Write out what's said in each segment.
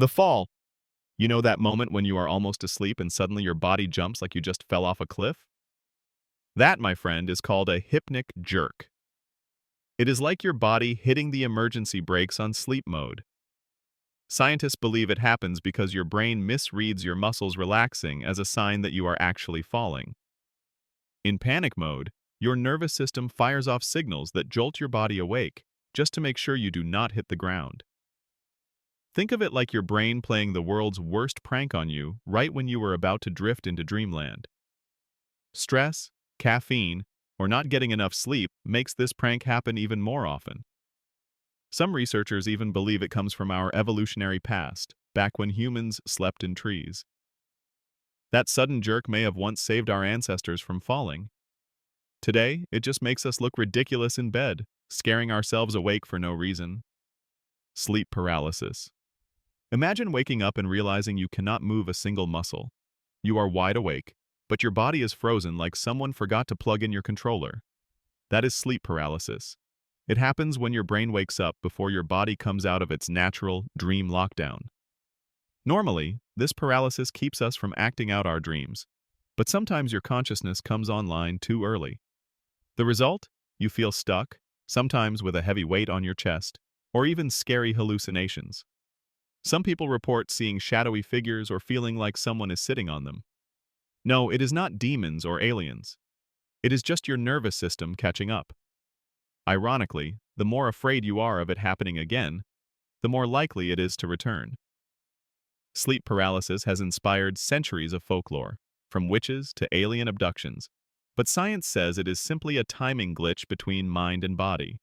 The fall. You know that moment when you are almost asleep and suddenly your body jumps like you just fell off a cliff? That, my friend, is called a hypnic jerk. It is like your body hitting the emergency brakes on sleep mode. Scientists believe it happens because your brain misreads your muscles relaxing as a sign that you are actually falling. In panic mode, your nervous system fires off signals that jolt your body awake, just to make sure you do not hit the ground. Think of it like your brain playing the world's worst prank on you right when you were about to drift into dreamland. Stress, caffeine, or not getting enough sleep makes this prank happen even more often. Some researchers even believe it comes from our evolutionary past, back when humans slept in trees. That sudden jerk may have once saved our ancestors from falling. Today, it just makes us look ridiculous in bed, scaring ourselves awake for no reason. Sleep paralysis. Imagine waking up and realizing you cannot move a single muscle. You are wide awake, but your body is frozen like someone forgot to plug in your controller. That is sleep paralysis. It happens when your brain wakes up before your body comes out of its natural dream lockdown. Normally, this paralysis keeps us from acting out our dreams, but sometimes your consciousness comes online too early. The result? You feel stuck, sometimes with a heavy weight on your chest, or even scary hallucinations. Some people report seeing shadowy figures or feeling like someone is sitting on them. No, it is not demons or aliens. It is just your nervous system catching up. Ironically, the more afraid you are of it happening again, the more likely it is to return. Sleep paralysis has inspired centuries of folklore, from witches to alien abductions, but science says it is simply a timing glitch between mind and body.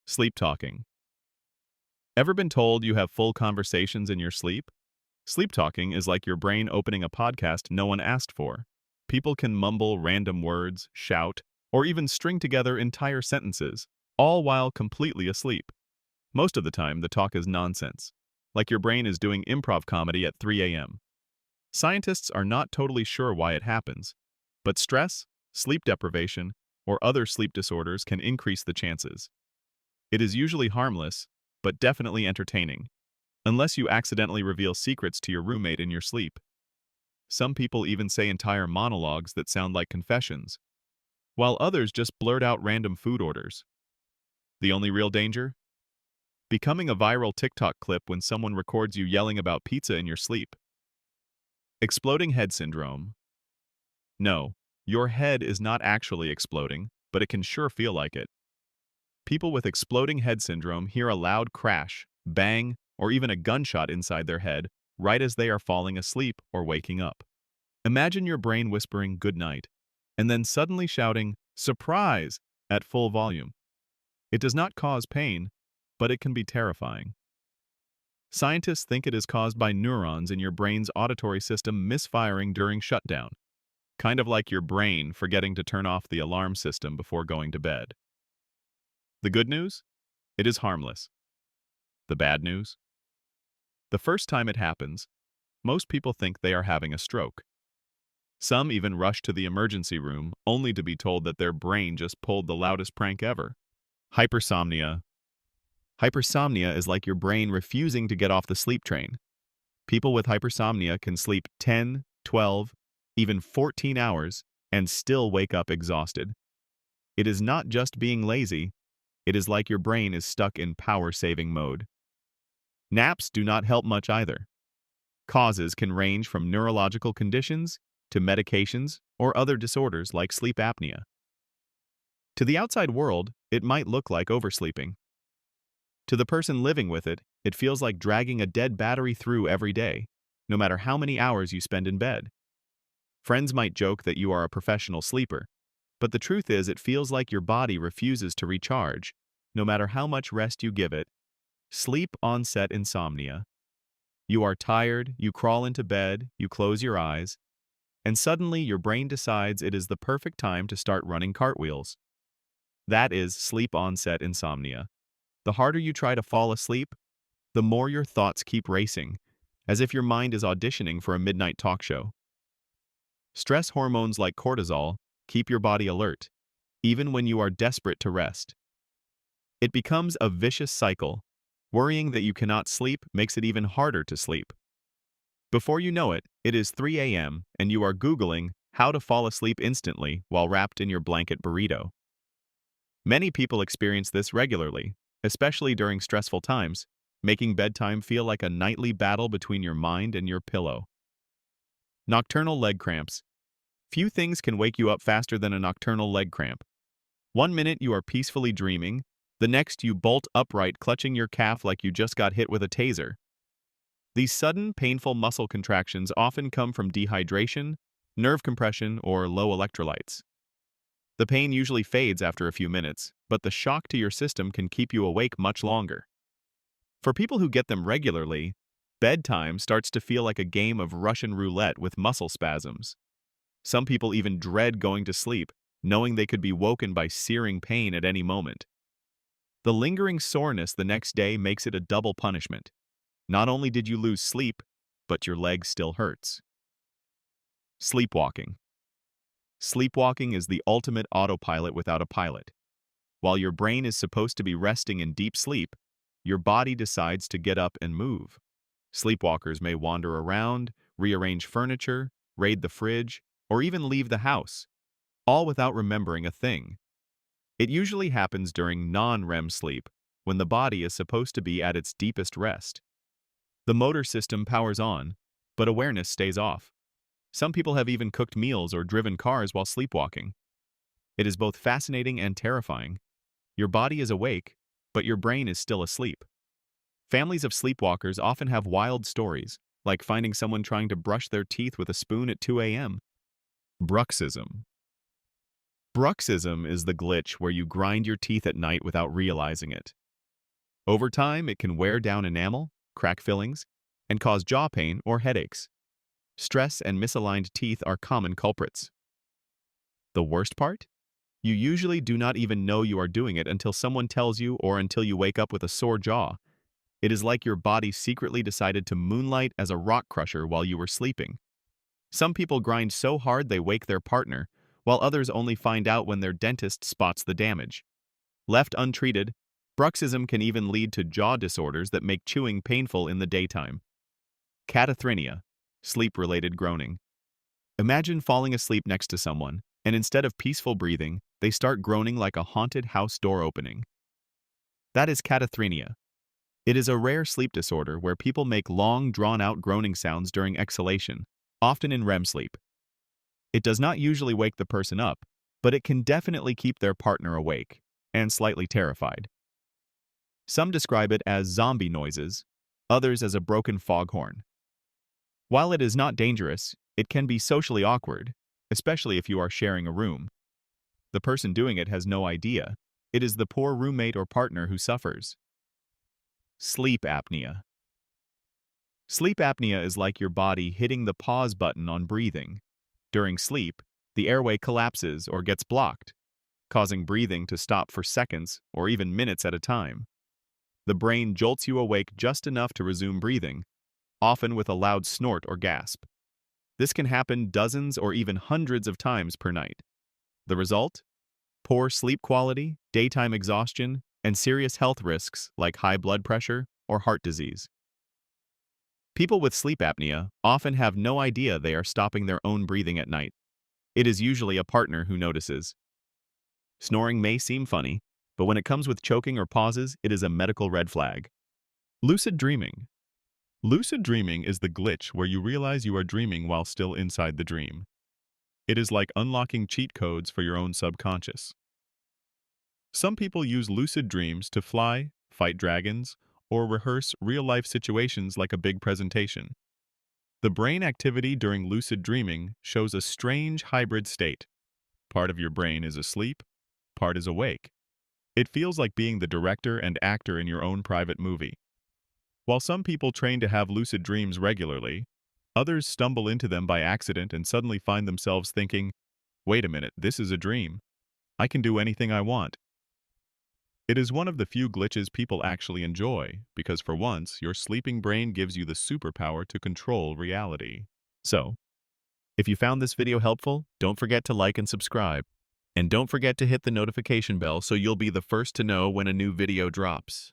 Sleep talking. Ever been told you have full conversations in your sleep? Sleep talking is like your brain opening a podcast no one asked for. People can mumble random words, shout, or even string together entire sentences, all while completely asleep. Most of the time, the talk is nonsense, like your brain is doing improv comedy at 3 a.m. Scientists are not totally sure why it happens, but stress, sleep deprivation, or other sleep disorders can increase the chances. It is usually harmless, but definitely entertaining, unless you accidentally reveal secrets to your roommate in your sleep. Some people even say entire monologues that sound like confessions, while others just blurt out random food orders. The only real danger? Becoming a viral TikTok clip when someone records you yelling about pizza in your sleep. Exploding head syndrome. No, your head is not actually exploding, but it can sure feel like it. People with exploding head syndrome hear a loud crash, bang, or even a gunshot inside their head right as they are falling asleep or waking up. Imagine your brain whispering good night, and then suddenly shouting, "Surprise!" at full volume. It does not cause pain, but it can be terrifying. Scientists think it is caused by neurons in your brain's auditory system misfiring during shutdown, kind of like your brain forgetting to turn off the alarm system before going to bed. The good news? It is harmless. The bad news? The first time it happens, most people think they are having a stroke. Some even rush to the emergency room only to be told that their brain just pulled the loudest prank ever. Hypersomnia. Hypersomnia is like your brain refusing to get off the sleep train. People with hypersomnia can sleep 10, 12, even 14 hours and still wake up exhausted. It is not just being lazy, it is like your brain is stuck in power-saving mode. Naps do not help much either. Causes can range from neurological conditions to medications or other disorders like sleep apnea. To the outside world, it might look like oversleeping. To the person living with it, it feels like dragging a dead battery through every day, no matter how many hours you spend in bed. Friends might joke that you are a professional sleeper, but the truth is it feels like your body refuses to recharge, no matter how much rest you give it. Sleep onset insomnia. You are tired, you crawl into bed, you close your eyes, and suddenly your brain decides it is the perfect time to start running cartwheels. That is sleep onset insomnia. The harder you try to fall asleep, the more your thoughts keep racing, as if your mind is auditioning for a midnight talk show. Stress hormones like cortisol keep your body alert, even when you are desperate to rest. It becomes a vicious cycle, Worrying that you cannot sleep makes it even harder to sleep. Before you know it, it is 3 a.m. and you are Googling how to fall asleep instantly while wrapped in your blanket burrito. Many people experience this regularly, especially during stressful times, making bedtime feel like a nightly battle between your mind and your pillow. Nocturnal leg cramps. Few things can wake you up faster than a nocturnal leg cramp. One minute you are peacefully dreaming, the next you bolt upright clutching your calf like you just got hit with a taser. These sudden, painful muscle contractions often come from dehydration, nerve compression, or low electrolytes. The pain usually fades after a few minutes, but the shock to your system can keep you awake much longer. For people who get them regularly, bedtime starts to feel like a game of Russian roulette with muscle spasms. Some people even dread going to sleep, knowing they could be woken by searing pain at any moment. The lingering soreness the next day makes it a double punishment. Not only did you lose sleep, but your leg still hurts. Sleepwalking. Sleepwalking is the ultimate autopilot without a pilot. While your brain is supposed to be resting in deep sleep, your body decides to get up and move. Sleepwalkers may wander around, rearrange furniture, raid the fridge, or even leave the house, all without remembering a thing. It usually happens during non-REM sleep, when the body is supposed to be at its deepest rest. The motor system powers on, but awareness stays off. Some people have even cooked meals or driven cars while sleepwalking. It is both fascinating and terrifying. Your body is awake, but your brain is still asleep. Families of sleepwalkers often have wild stories, like finding someone trying to brush their teeth with a spoon at 2 a.m. Bruxism. Bruxism is the glitch where you grind your teeth at night without realizing it. Over time, it can wear down enamel, crack fillings, and cause jaw pain or headaches. Stress and misaligned teeth are common culprits. The worst part? You usually do not even know you are doing it until someone tells you or until you wake up with a sore jaw. It is like your body secretly decided to moonlight as a rock crusher while you were sleeping. Some people grind so hard they wake their partner, while others only find out when their dentist spots the damage. Left untreated, bruxism can even lead to jaw disorders that make chewing painful in the daytime. Catathrenia, sleep-related groaning. Imagine falling asleep next to someone, and instead of peaceful breathing, they start groaning like a haunted house door opening. That is catathrenia. It is a rare sleep disorder where people make long, drawn-out groaning sounds during exhalation, often in REM sleep. It does not usually wake the person up, but it can definitely keep their partner awake and slightly terrified. Some describe it as zombie noises, others as a broken foghorn. While it is not dangerous, it can be socially awkward, especially if you are sharing a room. The person doing it has no idea. It is the poor roommate or partner who suffers. Sleep apnea. Sleep apnea is like your body hitting the pause button on breathing. During sleep, the airway collapses or gets blocked, causing breathing to stop for seconds or even minutes at a time. The brain jolts you awake just enough to resume breathing, often with a loud snort or gasp. This can happen dozens or even hundreds of times per night. The result? Poor sleep quality, daytime exhaustion, and serious health risks like high blood pressure or heart disease. People with sleep apnea often have no idea they are stopping their own breathing at night. It is usually a partner who notices. Snoring may seem funny, but when it comes with choking or pauses, it is a medical red flag. Lucid dreaming. Lucid dreaming is the glitch where you realize you are dreaming while still inside the dream. It is like unlocking cheat codes for your own subconscious. Some people use lucid dreams to fly, fight dragons, or rehearse real-life situations like a big presentation. The brain activity during lucid dreaming shows a strange hybrid state. Part of your brain is asleep, part is awake. It feels like being the director and actor in your own private movie. While some people train to have lucid dreams regularly, others stumble into them by accident and suddenly find themselves thinking, "Wait a minute, this is a dream. I can do anything I want." It is one of the few glitches people actually enjoy, because for once, your sleeping brain gives you the superpower to control reality. So, if you found this video helpful, don't forget to like and subscribe. And don't forget to hit the notification bell so you'll be the first to know when a new video drops.